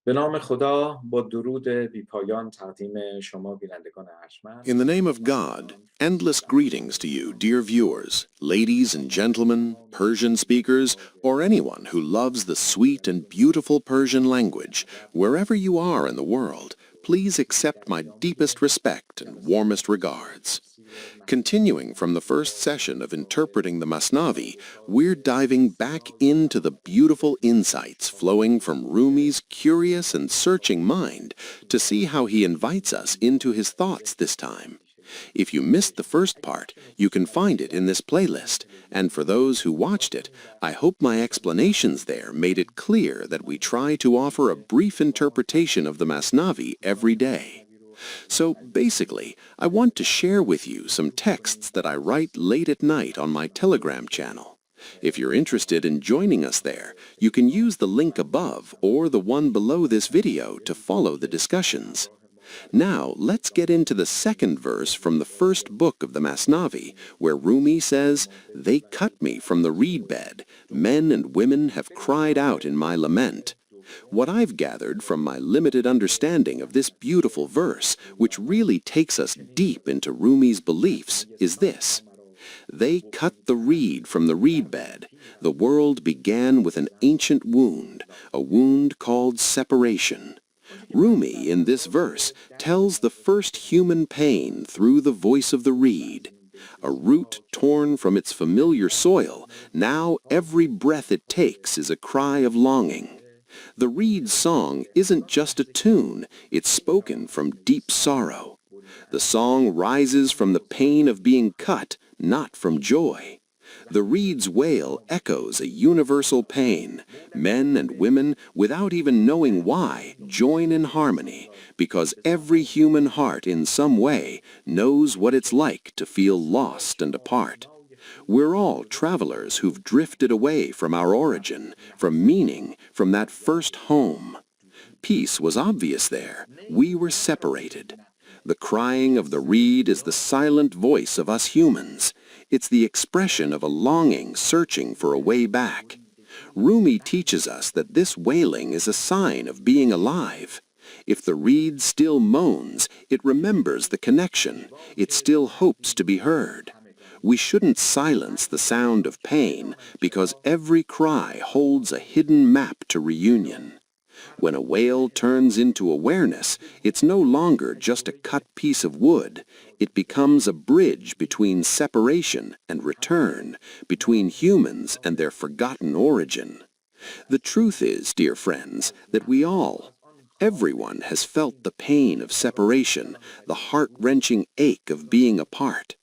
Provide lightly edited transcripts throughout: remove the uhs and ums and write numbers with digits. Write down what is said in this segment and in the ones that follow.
به نام خدا با درود بیپایان تقدیم شما بینندگان ارجمند. In the name of God, endless greetings to you, dear viewers, ladies and gentlemen, Persian speakers, or anyone who loves the sweet and beautiful Persian language. Wherever you are in the world, please accept my deepest respect and warmest regards. Continuing from the first session of interpreting the Masnavi, we're diving back into the beautiful insights flowing from Rumi's curious and searching mind to see how he invites us into his thoughts this time. If you missed the first part, you can find it in this playlist, and for those who watched it, I hope my explanations there made it clear that we try to offer a brief interpretation of the Masnavi every day. So basically, I want to share with you some texts that I write late at night on my Telegram channel. If you're interested in joining us there, you can use the link above or the one below this video to follow the discussions. Now, let's get into the second verse from the first book of the Masnavi, where Rumi says, "They cut me from the reed bed. Men and women have cried out in my lament." What I've gathered from my limited understanding of this beautiful verse, which really takes us deep into Rumi's beliefs, is this. They cut the reed from the reed bed. The world began with an ancient wound, a wound called separation. Rumi, in this verse, tells the first human pain through the voice of the reed. A root torn from its familiar soil, now every breath it takes is a cry of longing. The reed's song isn't just a tune, it's spoken from deep sorrow. The song rises from the pain of being cut, not from joy. The reed's wail echoes a universal pain. Men and women, without even knowing why, join in harmony, because every human heart in some way knows what it's like to feel lost and apart. We're all travelers who've drifted away from our origin, from meaning, from that first home. Peace was obvious there. We were separated. The crying of the reed is the silent voice of us humans. It's the expression of a longing searching for a way back. Rumi teaches us that this wailing is a sign of being alive. If the reed still moans, it remembers the connection. It still hopes to be heard. We shouldn't silence the sound of pain because every cry holds a hidden map to reunion. When a wail turns into awareness, it's no longer just a cut piece of wood. It becomes a bridge between separation and return, between humans and their forgotten origin. The truth is, dear friends, that everyone has felt the pain of separation, the heart-wrenching ache of being apart.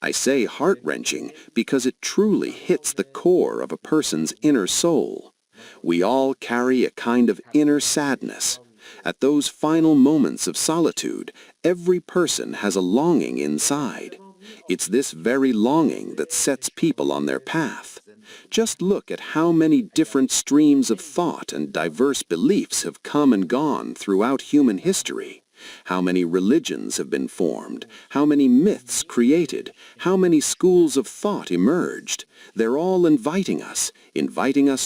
I say heart-wrenching because it truly hits the core of a person's inner soul. We all carry a kind of inner sadness. At those final moments of solitude, every person has a longing inside. It's this very longing that sets people on their path. Just look at how many different streams of thought and diverse beliefs have come and gone throughout human history. How many religions have been formed, how many myths created, how many schools of thought emerged. They're all inviting us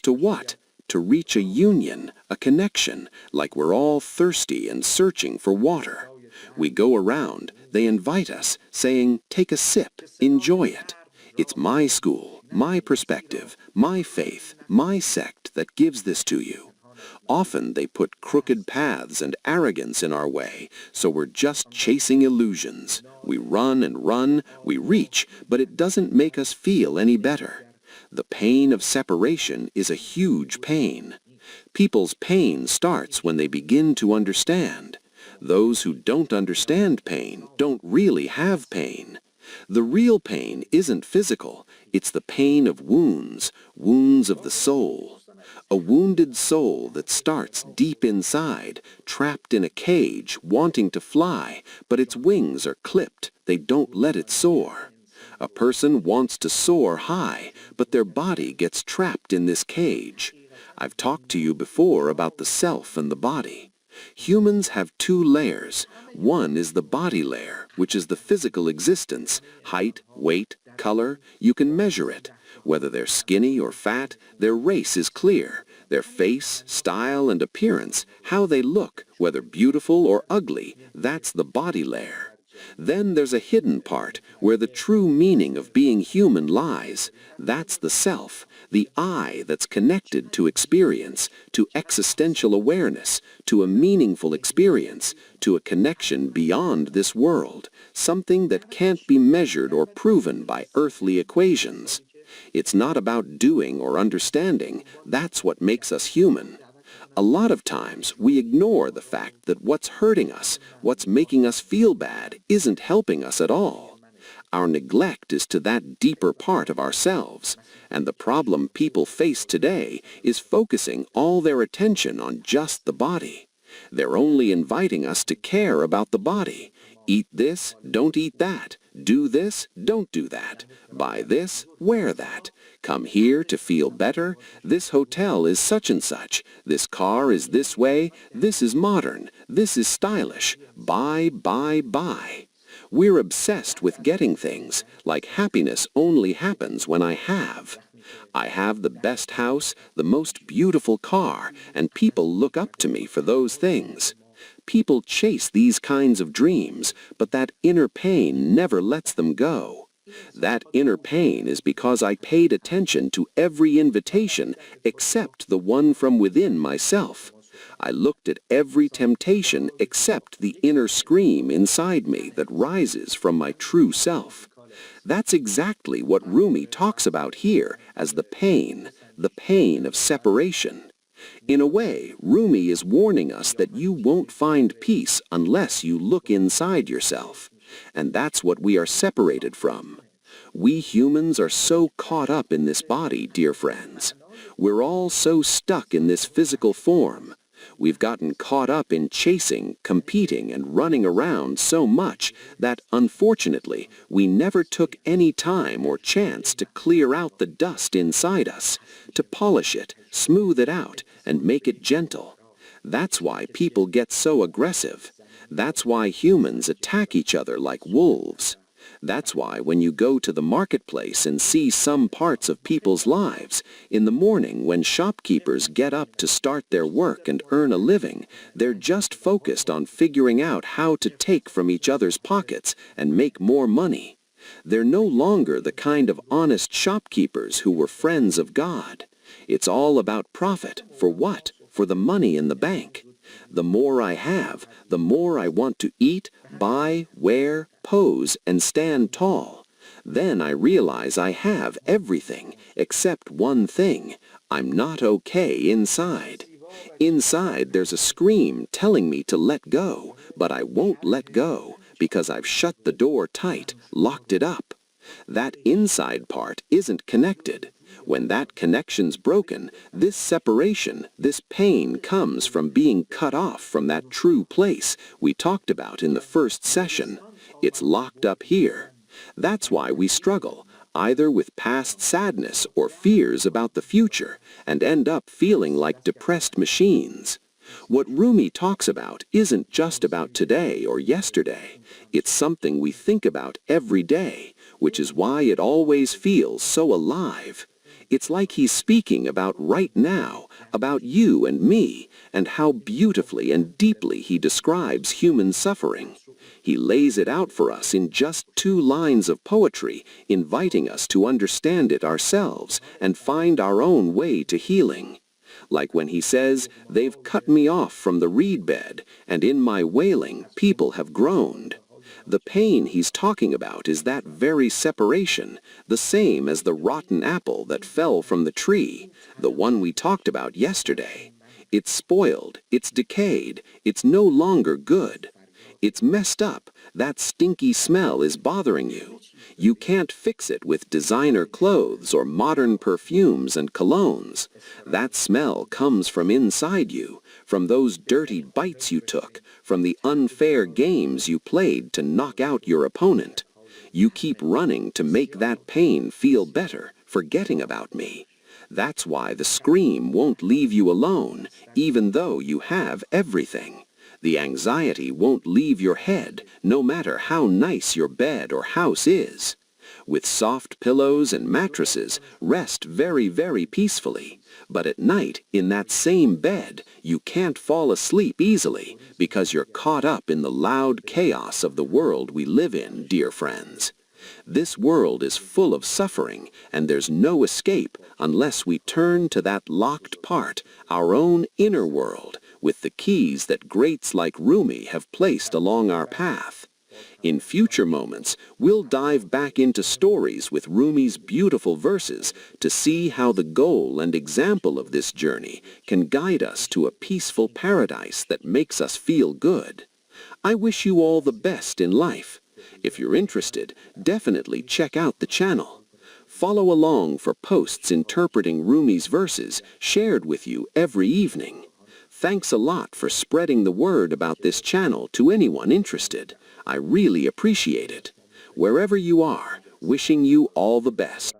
to what? To reach a union, a connection, like we're all thirsty and searching for water. We go around, they invite us, saying, take a sip, enjoy it. It's my school, my perspective, my faith, my sect that gives this to you. Often they put crooked paths and arrogance in our way, so we're just chasing illusions. We run and run, we reach, but it doesn't make us feel any better. The pain of separation is a huge pain. People's pain starts when they begin to understand. Those who don't understand pain don't really have pain. The real pain isn't physical, it's the pain of wounds, wounds of the soul. A wounded soul that starts deep inside, trapped in a cage, wanting to fly, but its wings are clipped, they don't let it soar. A person wants to soar high, but their body gets trapped in this cage. I've talked to you before about the self and the body. Humans have two layers. One is the body layer, which is the physical existence, height, weight, color, you can measure it. Whether they're skinny or fat, their race is clear. Their face, style, and appearance, how they look, whether beautiful or ugly, that's the body layer. Then there's a hidden part where the true meaning of being human lies. That's the self, the I that's connected to experience, to existential awareness, to a meaningful experience, to a connection beyond this world, something that can't be measured or proven by earthly equations. It's not about doing or understanding. That's what makes us human. A lot of times we ignore the fact that what's hurting us, what's making us feel bad, isn't helping us at all. Our neglect is to that deeper part of ourselves, and the problem people face today is focusing all their attention on just the body. They're only inviting us to care about the body. Eat this, don't eat that. Do this, don't do that. Buy this, wear that. Come here to feel better. This hotel is such and such. This car is this way. This is modern. This is stylish. Buy, buy, buy. We're obsessed with getting things, like happiness only happens when I have. I have the best house, the most beautiful car, and people look up to me for those things. People chase these kinds of dreams, but that inner pain never lets them go. That inner pain is because I paid attention to every invitation except the one from within myself. I looked at every temptation except the inner scream inside me that rises from my true self. That's exactly what Rumi talks about here as the pain of separation. In a way, Rumi is warning us that you won't find peace unless you look inside yourself. And that's what we are separated from. We humans are so caught up in this body, dear friends. We're all so stuck in this physical form. We've gotten caught up in chasing, competing, and running around so much that, unfortunately, we never took any time or chance to clear out the dust inside us, to polish it, smooth it out, and make it gentle. That's why people get so aggressive. That's why humans attack each other like wolves. That's why when you go to the marketplace and see some parts of people's lives, in the morning when shopkeepers get up to start their work and earn a living, they're just focused on figuring out how to take from each other's pockets and make more money. They're no longer the kind of honest shopkeepers who were friends of God. It's all about profit. For what? For the money in the bank. The more I have, the more I want to eat, buy, wear, pose, and stand tall. Then I realize I have everything except one thing. I'm not okay inside. Inside there's a scream telling me to let go, but I won't let go because I've shut the door tight, locked it up. That inside part isn't connected. When that connection's broken, this separation, this pain comes from being cut off from that true place we talked about in the first session. It's locked up here. That's why we struggle, either with past sadness or fears about the future, and end up feeling like depressed machines. What Rumi talks about isn't just about today or yesterday. It's something we think about every day, which is why it always feels so alive. It's like he's speaking about right now, about you and me, and how beautifully and deeply he describes human suffering. He lays it out for us in just 2 lines of poetry, inviting us to understand it ourselves and find our own way to healing. Like when he says, "They've cut me off from the reed bed, and in my wailing people have groaned." The pain he's talking about is that very separation, the same as the rotten apple that fell from the tree, the one we talked about yesterday. It's spoiled, it's decayed, it's no longer good. It's messed up, that stinky smell is bothering you. You can't fix it with designer clothes or modern perfumes and colognes. That smell comes from inside you, from those dirty bites you took, from the unfair games you played to knock out your opponent. You keep running to make that pain feel better, forgetting about me. That's why the scream won't leave you alone, even though you have everything. The anxiety won't leave your head, no matter how nice your bed or house is. With soft pillows and mattresses, rest very, very peacefully. But at night, in that same bed, you can't fall asleep easily because you're caught up in the loud chaos of the world we live in, dear friends. This world is full of suffering, and there's no escape unless we turn to that locked part, our own inner world, with the keys that greats like Rumi have placed along our path. In future moments, we'll dive back into stories with Rumi's beautiful verses to see how the goal and example of this journey can guide us to a peaceful paradise that makes us feel good. I wish you all the best in life. If you're interested, definitely check out the channel. Follow along for posts interpreting Rumi's verses shared with you every evening. Thanks a lot for spreading the word about this channel to anyone interested. I really appreciate it. Wherever you are, wishing you all the best.